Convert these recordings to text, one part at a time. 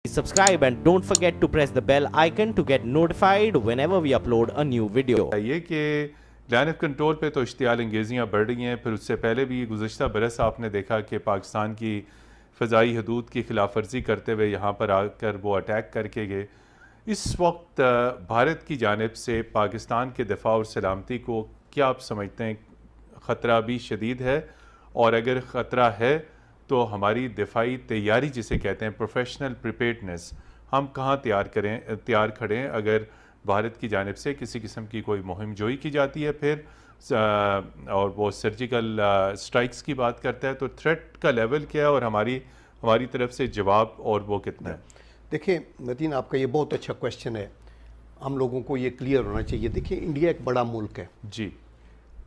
Subscribe and don't forget to press the bell icon to get notified whenever we upload a new video. یہ کہ line of control پہ تو اشتعال انگیزیاں بڑھ رہی ہیں، پھر اس سے پہلے بھی گزشتہ برس آپ نے دیکھا کہ پاکستان کی فضائی حدود کی خلاف ورزی کرتے ہوئے یہاں پر آ کر وہ اٹیک کر کے گئے۔ اس وقت بھارت کی جانب سے پاکستان کے دفاع اور سلامتی کو کیا آپ سمجھتے ہیں خطرہ بھی شدید ہے؟ اور اگر خطرہ ہے تو ہماری دفاعی تیاری جسے کہتے ہیں پروفیشنل پریپیئرڈنس، ہم کہاں تیار کھڑے ہیں اگر بھارت کی جانب سے کسی قسم کی کوئی مہم جوئی کی جاتی ہے پھر اور وہ سرجیکل سٹرائکس کی بات کرتا ہے، تو تھریٹ کا لیول کیا ہے اور ہماری طرف سے جواب اور وہ کتنا ہے؟ دیکھیں متین، آپ کا یہ بہت اچھا کویشچن ہے، ہم لوگوں کو یہ کلیئر ہونا چاہیے۔ دیکھیں انڈیا ایک بڑا ملک ہے جی،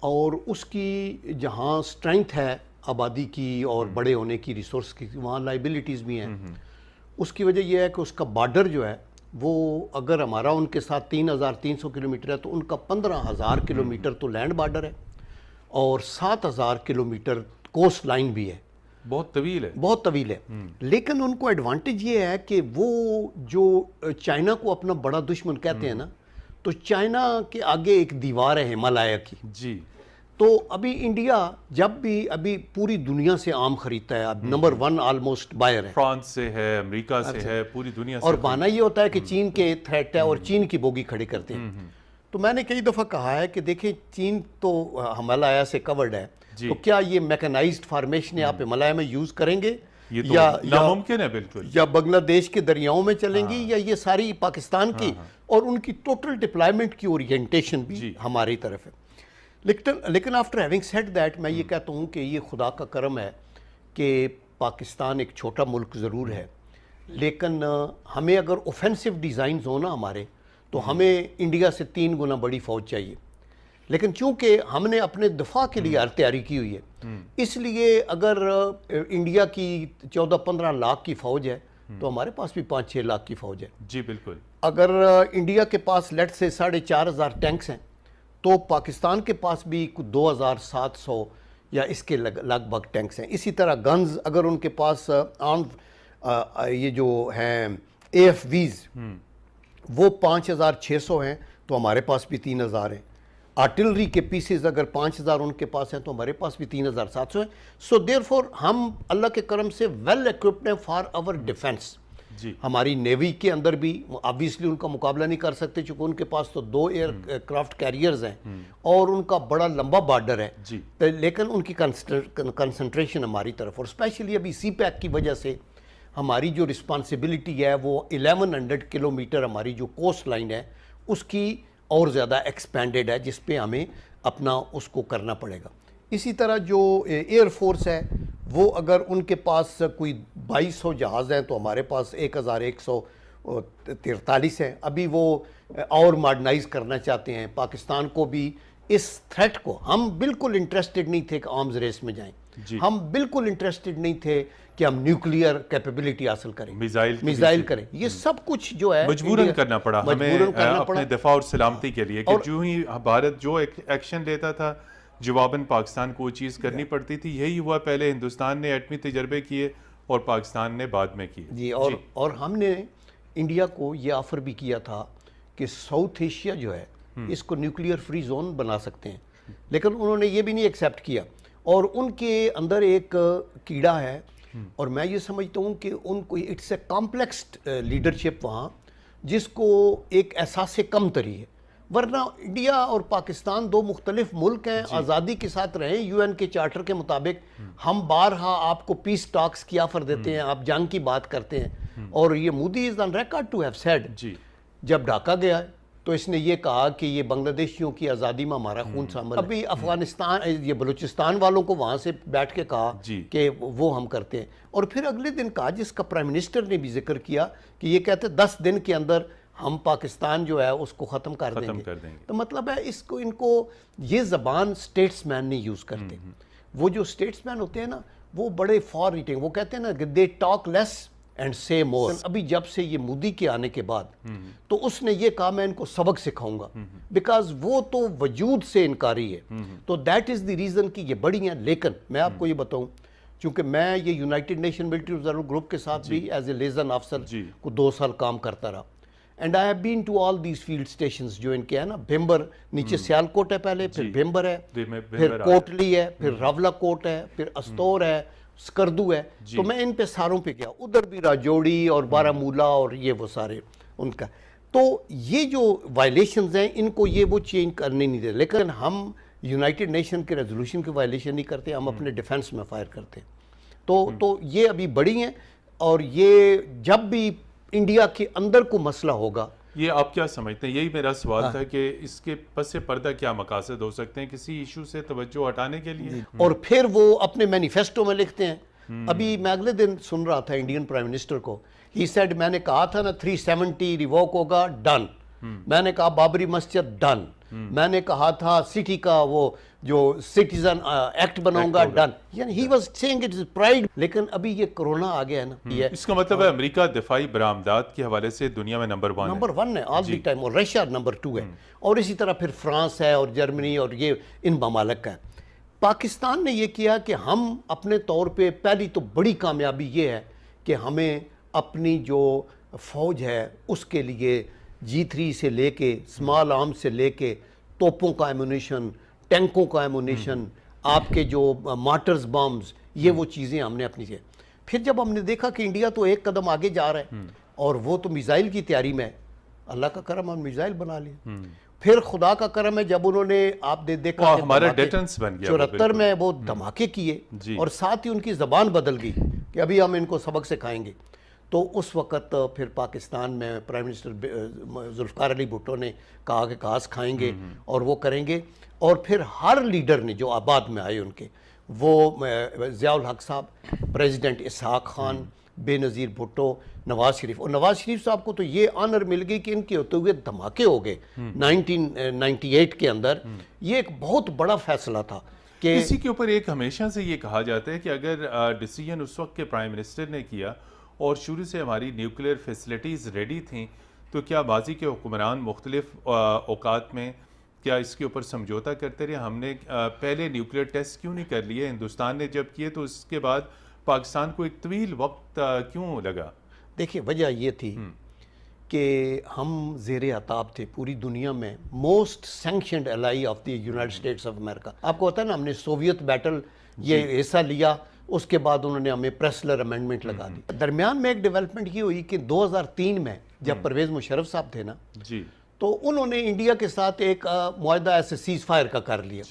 اور اس کی جہاں سٹرینتھ ہے آبادی کی اور بڑے ہونے کی، ریسورس کی، وہاں لائبلٹیز بھی ہیں۔ اس کی وجہ یہ ہے کہ اس کا بارڈر جو ہے وہ اگر ہمارا ان کے ساتھ 3300 کلومیٹر ہے تو ان کا 15000 کلومیٹر تو لینڈ بارڈر ہے اور 7000 کلومیٹر کوسٹ لائن بھی ہے۔ بہت طویل ہے، بہت طویل ہے، لیکن ان کو ایڈوانٹیج یہ ہے کہ وہ جو چائنا کو اپنا بڑا دشمن کہتے ہیں نا، تو چائنا کے آگے ایک دیوار ہے ہمالیہ کی۔ جی، تو ابھی انڈیا جب بھی ابھی پوری دنیا سے آم خریدتا ہے، اب نمبر 1 آلموسٹ بائر ہے، فرانس سے ہے، امریکہ سے ہے، پوری دنیا سے، اور بہانہ یہ ہوتا ہے کہ چین کے تھریٹ ہے اور چین کی بوگی کھڑی کرتے ہیں۔ تو میں نے کئی دفعہ کہا ہے کہ دیکھیں چین تو ہمالیہ سے کورڈ ہے، تو کیا یہ میکنائزڈ فارمیشن آپ ہمالیہ میں یوز کریں گے یہ تو ناممکن ہے بالکل، یا بنگلہ دیش کے دریاؤں میں چلیں گی، یا یہ ساری پاکستان کی اور ان کی ٹوٹل ڈپلائمنٹ کی اورینٹیشن بھی ہماری طرف ہے۔ لیکن آفٹر ہیونگ سیڈ دیٹ میں یہ کہتا ہوں کہ یہ خدا کا کرم ہے کہ پاکستان ایک چھوٹا ملک ضرور ہے، لیکن ہمیں اگر اوفینسو ڈیزائنز ہوں نا ہمارے، تو ہمیں انڈیا سے 3 گنا بڑی فوج چاہیے۔ لیکن چونکہ ہم نے اپنے دفاع کے لیے ہر تیاری کی ہوئی ہے، اس لیے اگر انڈیا کی 14-15 لاکھ کی فوج ہے تو ہمارے پاس بھی 5-6 لاکھ کی فوج ہے۔ جی بالکل، اگر انڈیا کے پاس لیٹ سے 4500 ٹینکس ہیں تو پاکستان کے پاس بھی 2700 یا اس کے لگ بھگ ٹینکس ہیں۔ اسی طرح گنز اگر ان کے پاس یہ جو ہیں اے ایف ویز وہ 5600 ہیں تو ہمارے پاس بھی 3000 ہیں۔ آرٹلری کے پیسز اگر 5000 ان کے پاس ہیں تو ہمارے پاس بھی 3700 ہیں۔ سو دیر فور ہم اللہ کے کرم سے ویل ایکوپڈ ہیں فار آور ڈیفینس۔ ہماری نیوی کے اندر بھی آبویسلی ان کا مقابلہ نہیں کر سکتے چونکہ ان کے پاس تو 2 ایئر کرافٹ کیریئرز ہیں اور ان کا بڑا لمبا بارڈر ہے، لیکن ان کی کنسنٹریشن ہماری طرف، اور اسپیشلی ابھی سی پیک کی وجہ سے ہماری جو رسپانسبلٹی ہے وہ 1100 کلومیٹر ہماری جو کوسٹ لائن ہے اس کی اور زیادہ ایکسپینڈڈ ہے، جس پہ ہمیں اپنا اس کو کرنا پڑے گا۔ اسی طرح جو ایئر فورس ہے وہ اگر ان کے پاس کوئی 2200 جہاز ہیں تو ہمارے پاس 1143 ہیں۔ ابھی وہ اور ماڈرنائز کرنا چاہتے ہیں۔ پاکستان کو بھی اس تھریٹ کو، ہم بالکل انٹرسٹڈ نہیں تھے کہ آرمز ریس میں جائیں، ہم بالکل انٹرسٹڈ نہیں تھے کہ ہم نیوکلیئر کیپیبلٹی حاصل کریں، میزائل کریں، یہ سب کچھ جو ہے مجبوراً کرنا پڑا ہمیں اپنے دفاع اور سلامتی کے لیے، کہ جو ہی بھارت جو ایکشن لیتا تھا جواباً پاکستان کو وہ چیز کرنی پڑتی تھی۔ یہی ہوا، پہلے ہندوستان نے ایٹمی تجربے کیے اور پاکستان نے بعد میں کیے۔ جی، اور ہم نے انڈیا کو یہ آفر بھی کیا تھا کہ ساؤتھ ایشیا جو ہے اس کو نیوکلیئر فری زون بنا سکتے ہیں، لیکن انہوں نے یہ بھی نہیں ایکسیپٹ کیا، اور ان کے اندر ایک کیڑا ہے، اور میں یہ سمجھتا ہوں کہ ان کو اٹس اے کمپلیکسڈ لیڈرشپ وہاں، جس کو ایک احساس کم تری ہے، ورنہ انڈیا اور پاکستان 2 مختلف ملک ہیں، آزادی کے ساتھ رہیں، یو این کے چارٹر کے مطابق ہم بارہا آپ کو پیس ٹاکس کی آفر دیتے ہیں، آپ جنگ کی بات کرتے ہیں، اور یہ Modi is on record to have said جب ڈھاکہ گیا ہے تو اس نے یہ کہا کہ یہ بنگلہ دیشیوں کی آزادی میں ہمارا خون شامل ہے۔ ابھی افغانستان یہ بلوچستان والوں کو وہاں سے بیٹھ کے کہا کہ وہ ہم کرتے ہیں، اور پھر اگلے دن کہا، جس کا پرائم منسٹر نے بھی ذکر کیا، کہ یہ کہتے 10 دن کے اندر ہم پاکستان جو ہے اس کو ختم کر دیں گے۔ تو مطلب ہے ان کو یہ زبان سٹیٹس مین نہیں یوز کرتے۔ وہ جو سٹیٹس مین ہوتے ہیں نا وہ بڑے فار ریٹنگ، وہ کہتے ہیں نا دے ٹاک لیس اینڈ سے مور۔ ابھی جب سے یہ مودی کے آنے کے بعد تو اس نے یہ کہا میں ان کو سبق سکھاؤں گا، بیکاز وہ تو وجود سے انکاری ہے، تو دیٹ از دی ریزن کہ یہ بڑی ہیں۔ لیکن میں آپ کو یہ بتاؤں چونکہ میں یہ United Nation military observer group کے ساتھ بھی ایز اے لیزن آفسر جی کو 2 سال کام کرتا رہا. And I have been to all these field stations جو ان کے ہیں نا, بھمبر نیچے سیالکوٹ ہے پہلے, پھر بھمبر ہے, پھر کوٹلی ہے, پھر راولا کوٹ ہے, پھر استور ہے, سکردو ہے. تو میں ان پہ ساروں پہ گیا, ادھر بھی راجوڑی اور بارہمولہ اور یہ وہ سارے ان کا. تو یہ جو وائلیشنز ہیں ان کو یہ وہ چینج کرنے نہیں دے, لیکن ہم یونائٹڈ نیشن کے ریزولوشن کی وائلیشن نہیں کرتے, ہم اپنے ڈیفنس میں فائر کرتے. تو یہ ابھی بڑی ہیں, اور یہ جب بھی انڈیا کے اندر کو مسئلہ ہوگا. یہ آپ کیا سمجھتے ہیں, یہی میرا سوال تھا کہ اس کے پس پردہ کیا مقاصد ہو سکتے ہیں کسی ایشو سے توجہ ہٹانے کے لیے؟ اور پھر وہ اپنے مینیفیسٹو میں لکھتے ہیں. ابھی میں اگلے دن سن رہا تھا انڈین پرائم منسٹر کو, ہی سیڈ میں نے کہا تھا نا 370 ریووک ہوگا, ڈن. میں نے کہا بابری مسجد, ڈن. میں نے کہا تھا سٹی کا وہ جو سٹیزن ایکٹ بناؤں گا, ڈن. یعنی he was seeing it as pride. لیکن ابھی یہ کرونا آ گیا ہے نا, اس کا مطلب ہے امریکہ دفاعی برآمدات کے حوالے سے دنیا میں نمبر 1 ہے آل دی ٹائم, اور رشیا نمبر 2 ہے, اور اسی طرح پھر فرانس ہے اور جرمنی اور یہ ان ممالک کا ہے. پاکستان نے یہ کیا کہ ہم اپنے طور پہ پہلی تو بڑی کامیابی یہ ہے کہ ہمیں اپنی جو فوج ہے اس کے لیے G3 سے لے کے اسمال آرمز سے لے کے توپوں کا ایمونیشن, ٹینکوں کا ایمونیشن, آپ کے جو مارٹرز بامز, یہ وہ چیزیں ہم نے اپنی سے. پھر جب ہم نے دیکھا کہ انڈیا تو ایک قدم آگے جا رہا ہے اور وہ تو میزائل کی تیاری میں ہے, اللہ کا کرم ہم میزائل بنا لیا. پھر خدا کا کرم ہے جب انہوں نے آپ نے دیکھا ہمارا ڈیٹنس بن گیا 74 میں وہ دھماکے کیے, اور ساتھ ہی ان کی زبان بدل گئی کہ ابھی ہم ان کو سبق سکھائیں گے. تو اس وقت پھر پاکستان میں پرائم منسٹر ذوالفقار علی بھٹو نے کہا کہ گھاس کھائیں گے اور وہ کریں گے. اور پھر ہر لیڈر نے جو آباد میں آئے ان کے, وہ ضیاء الحق صاحب, پریزیڈنٹ اسحاق خان, بے نظیر بھٹو, نواز شریف. اور نواز شریف صاحب کو تو یہ آنر مل گئی کہ ان کے ہوتے ہوئے دھماکے ہو گئے 1998 کے اندر. یہ ایک بہت بڑا فیصلہ تھا. کہ اسی کے اوپر ایک ہمیشہ سے یہ کہا جاتا ہے کہ اگر ڈیسیجن اس وقت کے پرائم منسٹر نے کیا اور شروع سے ہماری نیوکلیئر فیسلٹیز ریڈی تھیں, تو کیا ماضی کے حکمران مختلف اوقات میں کیا اس کے اوپر سمجھوتا کرتے رہے؟ ہم نے پہلے نیوکلیئر ٹیسٹ کیوں نہیں کر لیے؟ ہندوستان نے جب کیے تو اس کے بعد پاکستان کو ایک طویل وقت کیوں لگا؟ دیکھیں وجہ یہ تھی کہ ہم زیر عتاب تھے پوری دنیا میں, most sanctioned ally of the United States of America. آپ کو پتہ ہے نا, ہم نے سوویت بیٹل یہ حصہ لیا, اس کے بعد انہوں نے ہمیں پریسلر امینڈمنٹ لگا دی. درمیان میں ایک ڈیولپمنٹ یہ ہوئی کہ 2003 میں جب پرویز مشرف صاحب تھے نا, تو انہوں نے انڈیا کے ساتھ ایک معاہدہ ایسے سیز فائر کا کر لیا,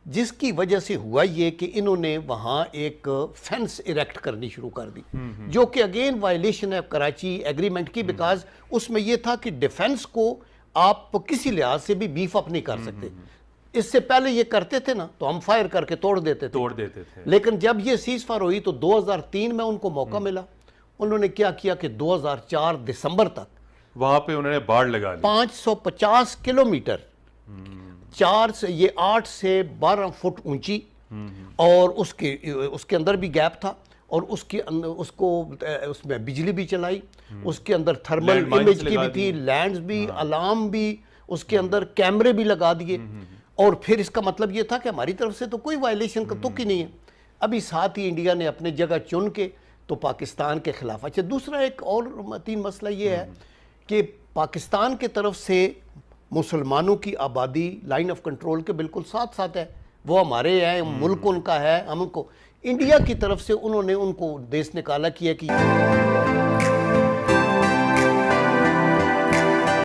جس کی وجہ سے ہوا یہ کہ انہوں نے وہاں ایک فینس اریکٹ کرنی شروع کر دی, جو کہ اگین وائلیشن ہے کراچی ایگریمنٹ کی, بیکاز اس میں یہ تھا کہ ڈیفنس کو آپ کسی لحاظ سے بھی بیف اپ نہیں کر سکتے. اس سے پہلے یہ کرتے تھے نا تو ہم فائر کر کے توڑ دیتے تھے. لیکن جب یہ سیز فائر ہوئی تو 2003 میں ان کو موقع ملا. انہوں نے کیا کیا کہ 2004 دسمبر تک وہاں پہ انہوں نے باڑ لگا لی 550 کلومیٹر, 8 سے 12 فٹ اونچی, اور اس کے اندر بھی گیپ تھا, اور اس میں بجلی بھی چلائی, اس کے اندر تھرمل امیج کی بھی تھی, لینڈز بھی, الارم بھی, اس کے اندر کیمرے بھی لگا دیے. اور پھر اس کا مطلب یہ تھا کہ ہماری طرف سے تو کوئی وائلیشن کا تک ہی نہیں ہے. ابھی ساتھ ہی انڈیا نے اپنے جگہ چن کے تو پاکستان کے خلاف. اچھا, دوسرا ایک اور متین مسئلہ یہ ہے کہ پاکستان کے طرف سے مسلمانوں کی آبادی لائن آف کنٹرول کے بالکل ساتھ ساتھ ہے, وہ ہمارے ہیں, ملک ان کا ہے, ہم ان کو. انڈیا کی طرف سے انہوں نے ان کو دیس نکالا کیا کہ